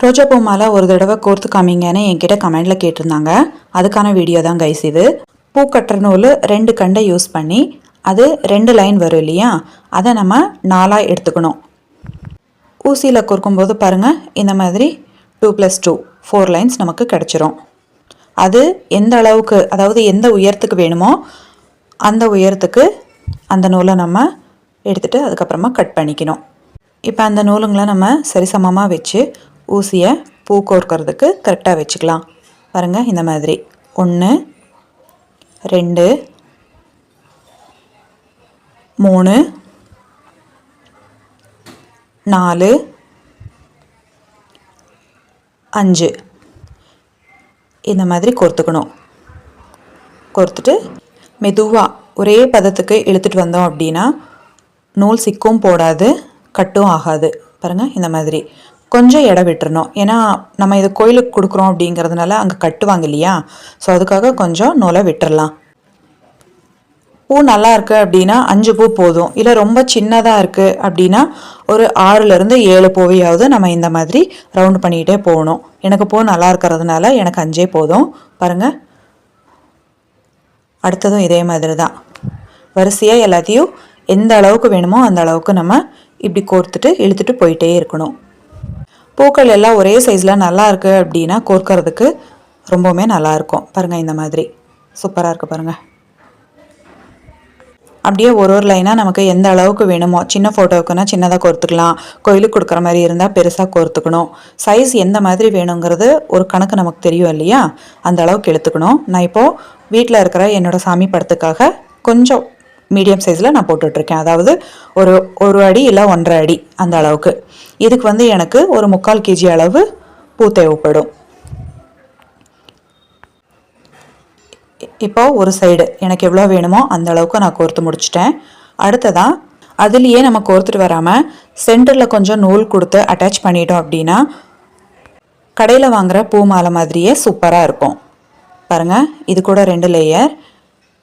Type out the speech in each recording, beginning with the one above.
ரோஜா பூ மாலை ஒரு தடவை கோர்த்து காமிங்கன்னு என்கிட்ட கமெண்ட்ல கேட்டிருந்தாங்க. அதுக்கான வீடியோ தான் கைஸ் இது. பூ கட்டுற நூல் 2 கண்டை யூஸ் பண்ணி அது 2 லைன் வரும் இல்லையா, அதை நம்ம 4 எடுத்துக்கணும். ஊசியில் கோர்க்கும்போது பாருங்கள், இந்த மாதிரி 2 + 2 4 லைன்ஸ் நமக்கு கிடச்சிரும். அது எந்த அளவுக்கு, அதாவது எந்த உயரத்துக்கு வேணுமோ அந்த உயரத்துக்கு அந்த நூலை நம்ம எடுத்துகிட்டு அதுக்கப்புறமா கட் பண்ணிக்கணும். இப்போ அந்த நூலுங்களை நம்ம சரிசமமாக வச்சு ஊசியை பூ கோர்க்கிறதுக்கு கரெக்டாக வச்சுக்கலாம். பாருங்கள், இந்த மாதிரி 1 2 3 4 5 இந்த மாதிரி கோர்த்துக்கணும். கோர்த்துட்டு மெதுவாக ஒரே பதத்துக்கு இழுத்துட்டு வந்தோம் அப்படின்னா நூல் சிக்கும் போடாது, கட்டும் ஆகாது. பாருங்கள், இந்த மாதிரி கொஞ்சம் இடம் விட்டுறணும். ஏன்னா நம்ம இது கோயிலுக்கு கொடுக்குறோம் அப்படிங்கிறதுனால அங்கே கட்டுவாங்க இல்லையா, ஸோ அதுக்காக கொஞ்சம் நூலை விட்டுறலாம். பூ நல்லா இருக்குது அப்படின்னா 5 பூ போதும். இல்லை ரொம்ப சின்னதாக இருக்குது அப்படின்னா ஒரு 6லேருந்து 7 பூவையாவது நம்ம இந்த மாதிரி ரவுண்ட் பண்ணிக்கிட்டே போகணும். எனக்கு பூ நல்லா இருக்கிறதுனால எனக்கு 5 போதும். பாருங்கள், அடுத்ததும் இதே மாதிரி தான் வரிசையாக எல்லாத்தையும் எந்த அளவுக்கு வேணுமோ அந்த அளவுக்கு நம்ம இப்படி கோர்த்துட்டு இழுத்துட்டு போயிட்டே இருக்கணும். பூக்கள் எல்லாம் ஒரே சைஸில் நல்லா இருக்குது அப்படின்னா கோர்க்கறதுக்கு ரொம்பவுமே நல்லாயிருக்கும். பாருங்கள், இந்த மாதிரி சூப்பராக இருக்குது பாருங்கள். அப்படியே ஒரு லைனாக நமக்கு எந்த அளவுக்கு வேணுமோ, சின்ன ஃபோட்டோவுக்குன்னா சின்னதாக கோர்த்துக்கலாம், கோயிலுக்கு கொடுக்குற மாதிரி இருந்தால் பெருசாக கோர்த்துக்கணும். சைஸ் எந்த மாதிரி வேணுங்கிறது ஒரு கணக்கு நமக்கு தெரியும் இல்லையா, அந்த அளவுக்கு எடுத்துக்கணும். நான் இப்போது வீட்டில் இருக்கிற என்னோடய சாமி படத்துக்காக கொஞ்சம் மீடியம் சைஸில் நான் போட்டுட்ருக்கேன். அதாவது ஒரு அடி இல்லை 1.5 அடி அந்த அளவுக்கு. இதுக்கு எனக்கு ஒரு 3/4 kg அளவு பூ தேவைப்படும். இப்போ ஒரு சைடு எனக்கு எவ்வளோ வேணுமோ அந்த அளவுக்கு நான் கோர்த்து முடிச்சிட்டேன். அடுத்ததான் அதுலேயே நம்ம கோர்த்துட்டு வராமல் சென்டரில் கொஞ்சம் நூல் கொடுத்து அட்டாச் பண்ணிட்டோம் அப்படின்னா கடையில் வாங்குகிற பூ மாலை மாதிரியே சூப்பராக இருக்கும். பாருங்கள், இது கூட 2 லேயர்.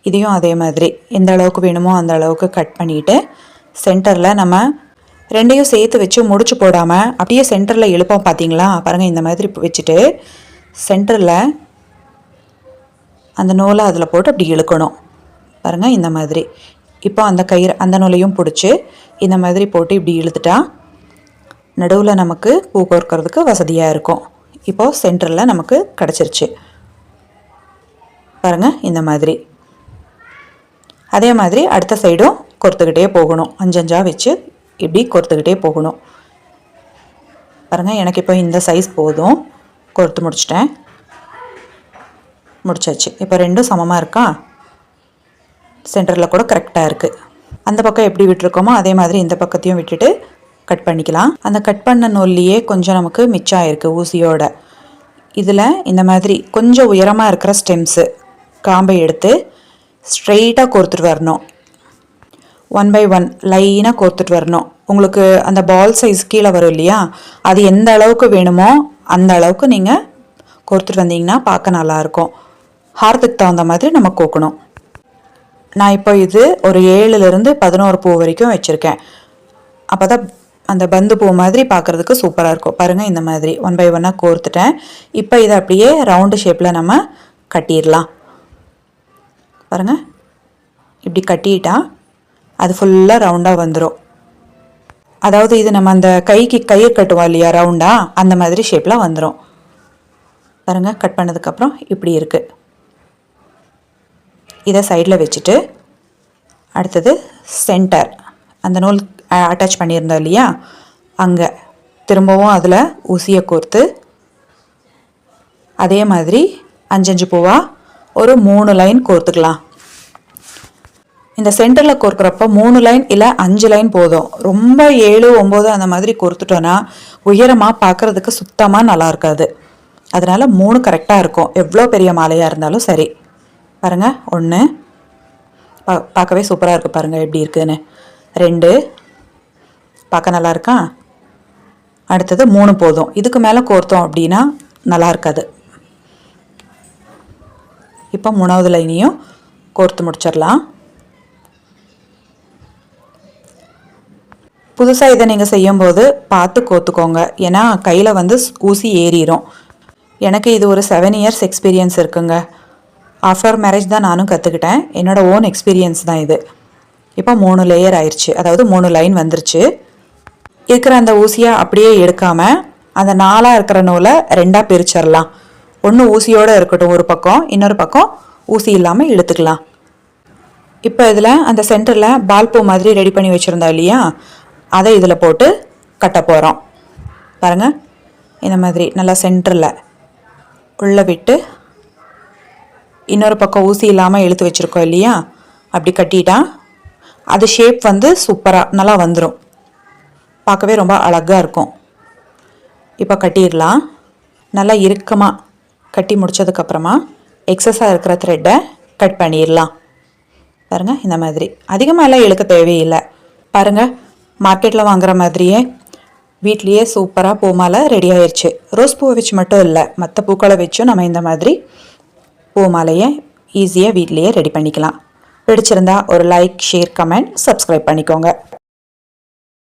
இதையும் அதே மாதிரி எந்த அளவுக்கு வேணுமோ அந்த அளவுக்கு கட் பண்ணிவிட்டு சென்டரில் நம்ம 2ஐயும் சேர்த்து வச்சு முடிச்சு போடாமல் அப்படியே சென்டரில் இழுப்போம் பார்த்தீங்களா. பாருங்கள், இந்த மாதிரி வச்சுட்டு சென்டரில் அந்த நூலை அதில் போட்டு அப்படி இழுக்கணும். பாருங்கள், இந்த மாதிரி. இப்போ அந்த கயிறு அந்த நூலையும் பிடிச்சி இந்த மாதிரி போட்டு இப்படி இழுத்துட்டா நடுவில் நமக்கு பூ கோர்க்கறதுக்கு வசதியாக இருக்கும். இப்போது சென்டரில் நமக்கு கிடச்சிருச்சு. பாருங்கள், இந்த மாதிரி. அதே மாதிரி அடுத்த சைடும் கோர்த்துக்கிட்டே போகணும். 5 வச்சு இப்படி கோர்த்துக்கிட்டே போகணும். பாருங்கள், எனக்கு இப்போ இந்த சைஸ் போதும். கோர்த்து முடிச்சிட்டேன், முடிச்சாச்சு. இப்போ 2ம் சமமாக இருக்கா, சென்டரில் கூட கரெக்டாக இருக்குது. அந்த பக்கம் எப்படி விட்டுருக்கோமோ அதே மாதிரி இந்த பக்கத்தையும் விட்டுட்டு கட் பண்ணிக்கலாம். அந்த கட் பண்ண நூல்லையே கொஞ்சம் நமக்கு மிச்சம் ஆயிருக்கு ஊசியோட. இதில் இந்த மாதிரி கொஞ்சம் உயரமாக இருக்கிற ஸ்டெம்ஸு காம்பை எடுத்து ஸ்ட்ரெயிட்டாக கோர்த்துட்டு வரணும். 1 by 1 லைனாக கோர்த்துட்டு வரணும். உங்களுக்கு அந்த பால் சைஸ் கீழே வரும் இல்லையா, அது எந்த அளவுக்கு வேணுமோ அந்த அளவுக்கு நீங்கள் கோர்த்துட்டு வந்தீங்கன்னா பார்க்க நல்லாயிருக்கும். ஹாரத்துக்கு தகுந்த மாதிரி நம்ம கோக்கணும். நான் இப்போ இது ஒரு 7லேருந்து 11 பூ வரைக்கும் வச்சுருக்கேன். அப்போ தான் அந்த பந்து பூ மாதிரி பார்க்குறதுக்கு சூப்பராக இருக்கும். பாருங்கள், இந்த மாதிரி 1 by 1 கோர்த்துட்டேன். இப்போ இதை அப்படியே ரவுண்டு ஷேப்பில் நம்ம கட்டிடலாம். பாருங்கள், இப்படி கட்டிட்டா அது ஃபுல்லாக ரவுண்டாக வந்துடும். அதாவது இது நம்ம அந்த கைக்கு கயிறு கட்டுவோம் இல்லையா ரவுண்டாக, அந்த மாதிரி ஷேப்பில் வந்துடும். பாருங்கள், கட் பண்ணதுக்கப்புறம் இப்படி இருக்குது. இதை சைடில் வச்சுட்டு அடுத்தது சென்டர் அந்த நூல் அட்டாச் பண்ணியிருந்தோம் இல்லையா, அங்கே திரும்பவும் அதில் ஊசியை கோர்த்து அதே மாதிரி 5 பூவாக ஒரு 3 லைன் கோர்த்துக்கலாம். இந்த சென்டரில் கோர்க்குறப்ப 3 லைன் இல்லை 5 லைன் போதும். ரொம்ப 7 9 அந்த மாதிரி கோர்த்துட்டோன்னா உயரமாக பார்க்குறதுக்கு சுத்தமாக நல்லா இருக்காது. அதனால் 3 கரெக்டாக இருக்கும், எவ்வளோ பெரிய மாலையாக இருந்தாலும் சரி. பாருங்கள், 1 பார்க்கவே சூப்பராக இருக்குது. பாருங்கள் எப்படி இருக்குதுன்னு. 2 பார்க்க நல்லா இருக்கா. அடுத்தது 3 போதும். இதுக்கு மேலே கோர்த்தோம் அப்படின்னா நல்லா இருக்காது. இப்போ 3வது லைனையும் கோர்த்து முடிச்சிடலாம். புதுசாக இதை நீங்கள் செய்யும்போது பார்த்து கோத்துக்கோங்க, ஏன்னா கையில் வந்து ஊசி ஏறிடும். எனக்கு இது ஒரு 7 இயர்ஸ் எக்ஸ்பீரியன்ஸ் இருக்குங்க. ஆஃப்டர் மேரேஜ் தான் நானும் கற்றுக்கிட்டேன். என்னோடய ஓன் எக்ஸ்பீரியன்ஸ் தான் இது. இப்போ 3 லேயர் ஆயிடுச்சு, அதாவது 3 லைன் வந்துருச்சு. இருக்கிற அந்த ஊசியை அப்படியே எடுக்காமல் அந்த 4ஆக இருக்கிற நூலை 2ஆக பிரிச்சிடலாம். ஒன்று ஊசியோடு இருக்கட்டும் ஒரு பக்கம், இன்னொரு பக்கம் ஊசி இல்லாமல் இழுத்துக்கலாம். இப்போ இதில் அந்த சென்டரில் பால் பூ மாதிரி ரெடி பண்ணி வச்சுருந்தோம் இல்லையா, அதை இதில் போட்டு கட்ட போகிறோம். பாருங்கள், இந்த மாதிரி நல்லா சென்டரில் உள்ளே விட்டு இன்னொரு பக்கம் ஊசி இல்லாமல் இழுத்து வச்சுருக்கோம் இல்லையா, அப்படி கட்டிட்டா அது ஷேப் வந்து சூப்பராக நல்லா வந்துடும். பார்க்கவே ரொம்ப அழகாக இருக்கும். இப்போ கட்டிடலாம். நல்லா இறுக்கமாக கட்டி முடித்ததுக்கப்புறமா எக்ஸஸாக இருக்கிற த்ரெட்டை கட் பண்ணிடலாம். பாருங்கள், இந்த மாதிரி அதிகமாக எல்லாம் இழுக்க தேவையில்லை. பாருங்கள், மார்க்கெட்டில் வாங்குற மாதிரியே வீட்லேயே சூப்பராக பூ மாலை ரெடி ஆயிடுச்சு. ரோஸ் பூவை வச்சு மட்டும் இல்லை, மற்ற பூக்களை வச்சும் நம்ம இந்த மாதிரி பூ மாலையை ஈஸியாக வீட்லேயே ரெடி பண்ணிக்கலாம். பிடிச்சிருந்தா ஒரு லைக், ஷேர், கமெண்ட், சப்ஸ்கிரைப் பண்ணிக்கோங்க.